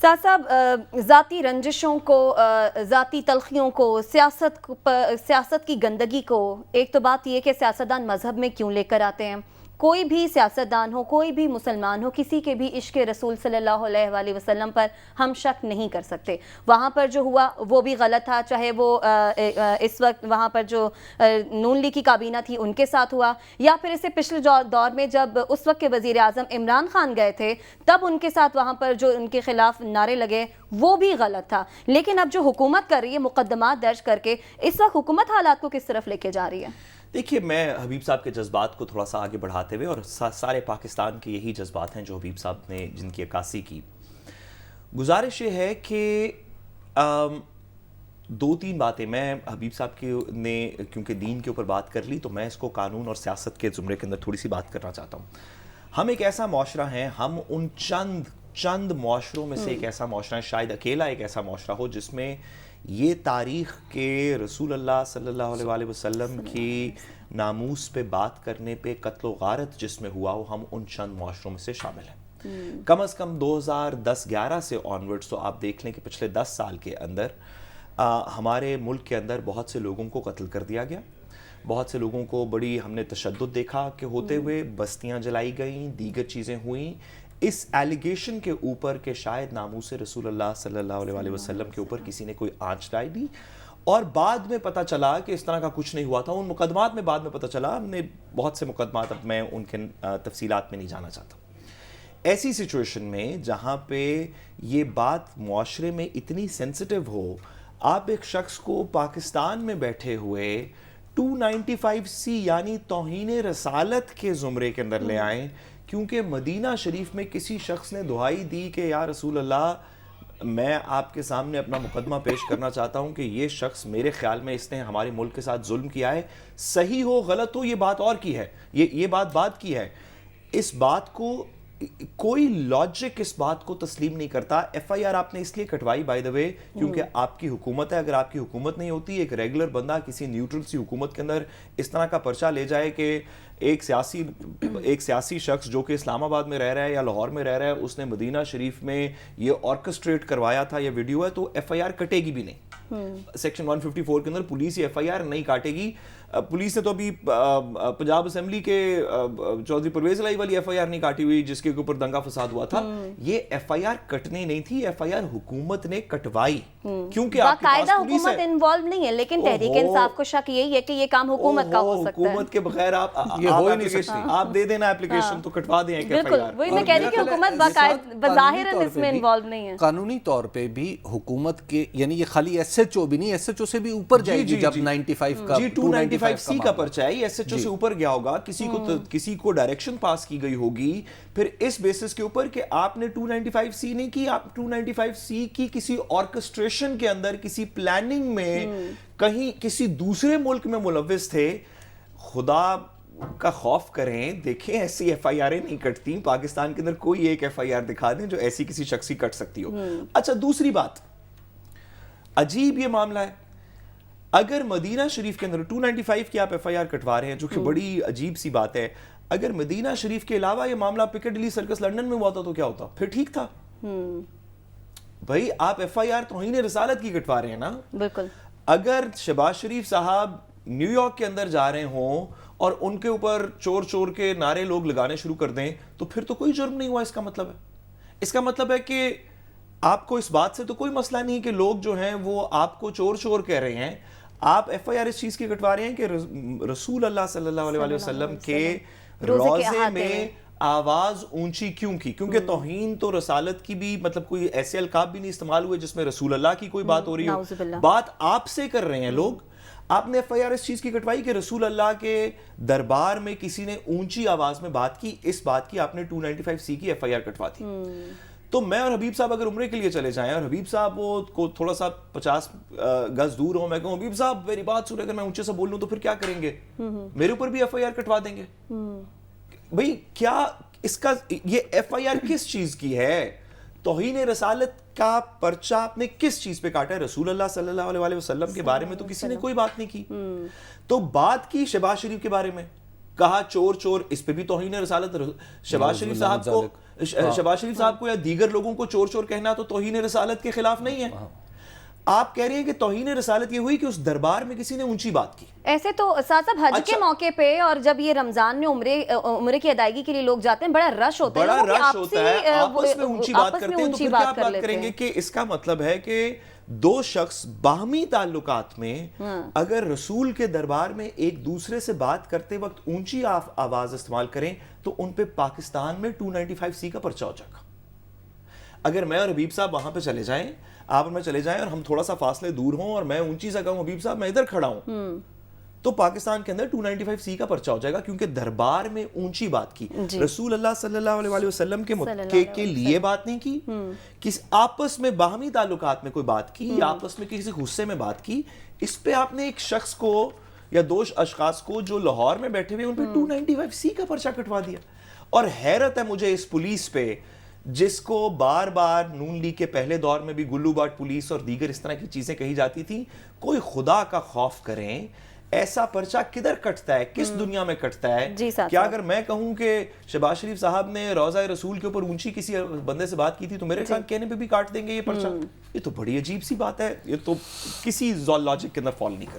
साथ साहब ज़ाती रंजिशों को, ज़ाती तलखियों को, सियासत की गंदगी को, एक तो बात ये कि सियासतदान मज़हब में क्यों लेकर आते हैं। कोई भी सियासतदान हो, कोई भी मुसलमान हो, किसी के भी इश्क़ रसूल सल्लल्लाहु अलैहि वसल्लम पर हम शक नहीं कर सकते। वहाँ पर जो हुआ वो भी गलत था, चाहे वो इस वक्त वहाँ पर जो नून लीग की काबीना थी उनके साथ हुआ, या फिर इससे पिछले दौर में जब उस वक्त के वज़ीर आज़म इमरान खान गए थे तब उनके साथ वहाँ पर जो उनके ख़िलाफ़ नारे लगे वो भी गलत था। लेकिन अब जो हुकूमत कर रही है मुकदमात दर्ज करके, इस वक्त हुकूमत हालात को किस तरफ लेके जा रही है? देखिए, मैं हबीब साहब के जज्बात को थोड़ा सा आगे बढ़ाते हुए, और सारे पाकिस्तान के यही जज्बात हैं जो हबीब साहब ने जिनकी अक्कासी की, गुजारिश ये है कि दो तीन बातें मैं हबीब साहब की ने क्योंकि दीन के ऊपर बात कर ली तो मैं इसको कानून और सियासत के ज़ुमरे के अंदर थोड़ी सी बात करना चाहता हूँ। हम एक ऐसा मुआशरा है, हम उन चंद मुआशरों में से एक ऐसा मुआशरा है, शायद अकेला एक ऐसा मुआशरा हो जिसमें ये तारीख़ के रसूल अल्लाह सल्लल्लाहु अलैहि वसल्लम की नामूस पे बात करने पे कत्ल व गारत जिसमें हुआ हो, हम उन चंद मुआशरों में से शामिल हैं। कम अज़ कम 2010-11 से ऑनवर्ड्स तो आप देख लें कि पिछले 10 साल के अंदर हमारे मुल्क के अंदर बहुत से लोगों को कत्ल कर दिया गया, बहुत से लोगों को बड़ी हमने तशद्दुद देखा कि होते हुए, बस्तियाँ जलाई गईं, दीगर चीज़ें हुई इस एलिगेशन के ऊपर कि शायद नामूस रसूल अल्लाह सल्लल्लाहु अलैहि वसल्लम के ऊपर किसी ने कोई आंच डाल दी, और बाद में पता चला कि इस तरह का कुछ नहीं हुआ था। उन मुकदमात में बाद में पता चला, हमने बहुत से मुकदमात, अब मैं उनके तफसीलात में नहीं जाना चाहता। ऐसी सिचुएशन में जहाँ पे ये बात मुआशरे में इतनी सेंसिटिव हो, आप एक शख्स को पाकिस्तान में बैठे हुए 295C यानी तौहीन रसालत के ज़ुमरे के अंदर ले आएँ, क्योंकि मदीना शरीफ में किसी शख्स ने दुआई दी कि या रसूल अल्लाह, मैं आपके सामने अपना मुकदमा पेश करना चाहता हूँ कि ये शख्स मेरे ख्याल में इसने हमारे मुल्क के साथ जुल्म किया है, सही हो गलत हो ये बात और की है, ये बात की है। इस बात को कोई लॉजिक इस बात को तस्लीम नहीं करता। FIR आपने इसलिए कटवाई बाय द वे क्योंकि आपकी हुकूमत है। अगर आपकी हुकूमत नहीं होती, एक रेगुलर बंदा किसी न्यूट्रल सी हुकूमत के अंदर इस तरह का पर्चा ले जाए कि एक सियासी शख्स जो कि इस्लामाबाद में रह रहा है या लाहौर में रह रहा है, उसने मदीना शरीफ में ये ऑर्केस्ट्रेट करवाया था, ये वीडियो है, तो FIR कटेगी भी नहीं। सेक्शन 154 के अंदर पुलिस ये FIR नहीं काटेगी। पुलिस ने तो अभी पंजाब असेंबली के चौधरी परवेज लाई वाली FIR नहीं काटी हुई जिसके ऊपर दंगा फसाद हुआ था। ये FIR कटनी नहीं थी, FIR हुकूमत ने कटवाई क्योंकि आपके पास पुलिस है। इन्वॉल्व नहीं है, लेकिन तहरीक इंसाफ को शक यही है कि ये काम हुकूमत का हो सकता है। हुकूमत के बगैर आप दे देना एप्लीकेशन तो कटवा दें। बिल्कुल, वही मैं कह रही कि हुकूमत बज़ाहिरन इसमें इन्वॉल्व नहीं है। कानूनी तौर पे भी हुकूमत के, यानी ये खाली SHO भी नहीं, SHO से भी ऊपर जाएगी जब 95 का 295C का पर्चा है, SHO से ऊपर गया होगा, किसी को डायरेक्शन पास की गई होगी, फिर इस बेसिस के ऊपर कि आपने 295C नहीं की, आप 295C की किसी ऑर्केस्ट्रेशन के अंदर, किसी प्लानिंग में कहीं किसी दूसरे मुल्क में मुलव्विस थे। खुदा का खौफ करें, देखें ऐसी FIR नहीं कटती। पाकिस्तान के अंदर कोई एक FIR दिखा दें जो ऐसी किसी शख्स की कट सकती हो। अच्छा, दूसरी बात, अजीब ये मामला है, अगर मदीना शरीफ के अंदर 295 की आप FIR कटवा रहे हैं, जो कि बड़ी अजीब सी बात है, अगर मदीना शरीफ के अलावा ये मामला पिकाडिली सर्कस लंदन में हुआ था तो क्या होता? फिर ठीक था। भाई, आप FIR तौहीन रसालत की कटवा रहे हैं ना। बिल्कुल। अगर शहबाज शरीफ साहब न्यूयॉर्क के अंदर जा रहे हों और उनके ऊपर चोर चोर के नारे लोग लगाने शुरू कर दें तो फिर तो कोई जुर्म नहीं हुआ। इसका मतलब है कि आपको इस बात से तो कोई मसला नहीं कि लोग जो हैं वो आपको चोर चोर कह रहे हैं। आप FIR इस चीज की कटवा रहे हैं कि रसूल अल्लाह सल्लल्लाहु अलैहि वसल्लम के रोज़े में आवाज ऊंची क्यों की? क्योंकि तौहीन तो रसालत की भी, मतलब कोई ऐसे अलकाब भी नहीं इस्तेमाल हुए जिसमें रसूल अल्लाह की कोई बात हो रही हो। बात आपसे कर रहे हैं लोग। आपने FIR इस चीज की कटवाई कि रसूल अल्लाह के दरबार में किसी ने ऊंची आवाज में बात की, इस बात की आपने 295C की FIR कटवा थी। तो मैं और हबीब साहब अगर उम्रे के लिए चले जाएं और हबीब साहब वो को थोड़ा सा 50 गज दूर हो, मैं कहूँ हबीब साहब मेरी बात सुने, अगर मैं ऊंचे से बोल लूं तो फिर क्या करेंगे? मेरे ऊपर भी FIR कटवा देंगे। भाई, क्या इसका ये FIR किस चीज की है? तौहीन रसालत का पर्चा आपने किस चीज पे काटा है? रसूल अल्लाह सल्लल्लाहु अलैहि वसल्लम के बारे में तो किसी ने कोई बात नहीं की। तो बात की शहबाज शरीफ के बारे में, कहा चोर चोर, इस पे भी तौहीन रसालत। शहबाज शरीफ साहब को शहबाज शरीफ साहब को या दीगर लोगों को चोर चोर कहना तो तौहीन रसालत के खिलाफ नहीं है। आप कह रहे हैं कि तौहीन रसालत ये हुई कि उस दरबार में किसी ने ऊंची बात की। ऐसे तो साथ साथ हज के मौके पे और जब ये रमजान में उम्रे की अदायगी के लिए लोग जाते हैं, बड़ा रश होता है, बड़ा लोगों की रश होता है, आपस में ऊंची बात करते हैं, तो फिर क्या बात करेंगे कि इसका मतलब है कि दो शख्स बाहमी ताल्लुकात में अगर रसूल के दरबार में एक दूसरे से बात करते वक्त ऊंची आवाज इस्तेमाल करें तो उन पे पाकिस्तान में 295C का पर्चा हो जाएगा। अगर मैं और हबीब साहब वहां पे चले जाएं, आप और मैं चले जाएं और हम थोड़ा सा फासले दूर हों और मैं ऊंची सा कहूं हबीब साहब मैं इधर खड़ा हूं, तो पाकिस्तान के अंदर 295C का पर्चा हो जाएगा, क्योंकि दरबार में ऊंची बात की। रसूल अल्लाह सल्लल्लाहु अलैहि वसल्लम के लिए बात नहीं की, किस आपस में बाहमी ताल्लुकात में कोई बात की या आपस में किसी गुस्से में बात की, इस पे आपने एक शख्स को या दो अशखास को जो लाहौर में बैठे हुए उन पे 295C का पर्चा कटवा दिया। और हैरत है मुझे इस पुलिस पे, जिसको बार बार नून लीग के पहले दौर में भी गुल्लू बाट पुलिस और दीगर इस तरह की चीजें कही जाती थी। कोई खुदा का खौफ करें, ऐसा पर्चा किधर कटता है, किस दुनिया में कटता है? क्या अगर मैं कहूं कि शहबाज शरीफ साहब ने रोज़ा रसूल के ऊपर ऊंची किसी बंदे से बात की थी तो मेरे ख्याल कहने पे भी काट देंगे ये पर्चा? ये तो बड़ी अजीब सी बात है, ये तो किसी लॉजिक के अंदर फॉलो नहीं करता।